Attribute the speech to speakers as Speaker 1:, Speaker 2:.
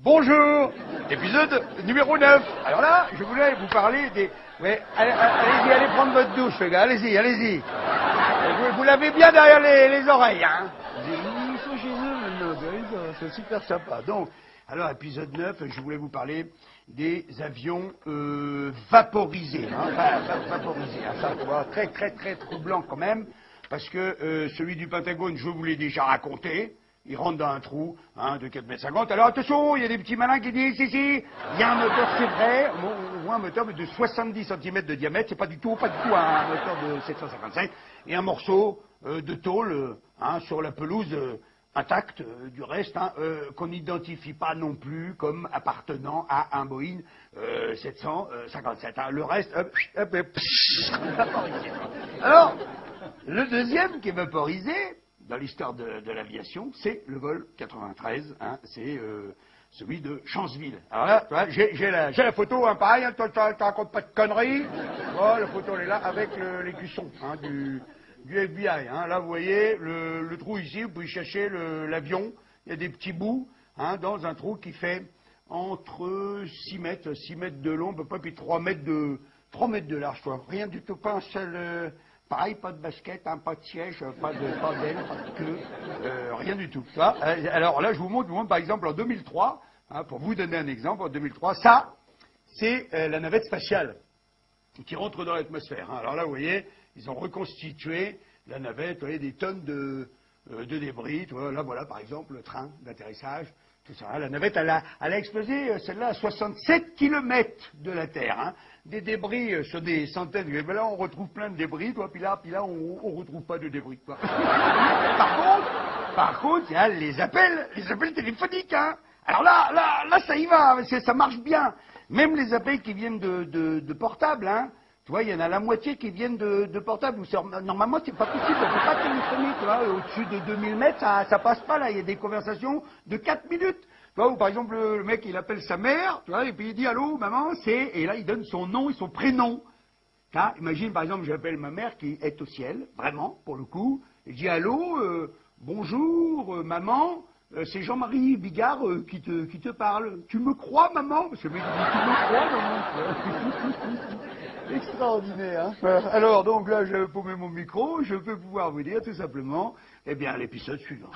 Speaker 1: Bonjour, épisode numéro 9. Alors là, je voulais vous parler des... Ouais, allez prendre votre douche, les gars, allez-y. Vous l'avez bien derrière les oreilles, hein. Ils sont chez eux maintenant, c'est super sympa. Donc, alors, épisode 9, je voulais vous parler des avions vaporisés. Vaporisés, ça, tu vois, très troublant quand même, parce que celui du Pentagone, je vous l'ai déjà raconté. Il rentre dans un trou de 4,50 m. Alors attention, il y a des petits malins qui disent, si, il y a un moteur, c'est vrai, on voit un moteur de 70 cm de diamètre, c'est pas du tout un moteur de 755, et un morceau de tôle sur la pelouse intacte du reste, qu'on n'identifie pas non plus comme appartenant à un Boeing 757. Le reste, vaporisé. Alors, le deuxième qui est vaporisé, dans l'histoire de l'aviation, c'est le vol 93, c'est celui de Chanceville. Alors là, tu vois, j'ai la photo, pareil, tu racontes pas de conneries. Oh, la photo, elle est là, avec l'écusson du FBI. Là, vous voyez, le trou ici, vous pouvez chercher l'avion, il y a des petits bouts, dans un trou qui fait entre 6 mètres de long, à peu près, puis 3 mètres de large, quoi. Rien du tout, pas un seul... Pareil, pas de basket, pas de siège, pas d'aile, pas de queue, rien du tout. Ça, alors là, je vous montre par exemple en 2003, pour vous donner un exemple, en 2003, ça, c'est la navette spatiale qui rentre dans l'atmosphère. Alors là, vous voyez, ils ont reconstitué la navette, vous voyez, des tonnes de débris. Là, voilà, par exemple, le train d'atterrissage, tout ça. La navette, elle a explosé, celle-là, à 67 km de la Terre. Des débris sur des centaines. Mais là, on retrouve plein de débris, puis là, on retrouve pas de débris, quoi. Par contre, il y a les appels téléphoniques, Alors là, ça y va, ça marche bien. Même les appels qui viennent de portables, Tu vois, il y en a la moitié qui viennent de portables. Normalement, c'est pas possible, on peut pas téléphoner, tu vois. Au-dessus de 2000 mètres, ça passe pas, là. Il y a des conversations de 4 minutes. Tu vois, ou par exemple, le mec, il appelle sa mère, tu vois, et puis il dit, allô, maman, et là, il donne son nom et son prénom. Imagine, par exemple, j'appelle ma mère qui est au ciel, vraiment, pour le coup, et je dis, allô, bonjour, maman, c'est Jean-Marie Bigard qui te parle. Tu me crois, maman? Parce que le mec, il dit, tu me crois, maman? Extraordinaire, Alors, donc là, je vais paumer mon micro, je vais pouvoir vous dire tout simplement, eh bien, l'épisode suivant.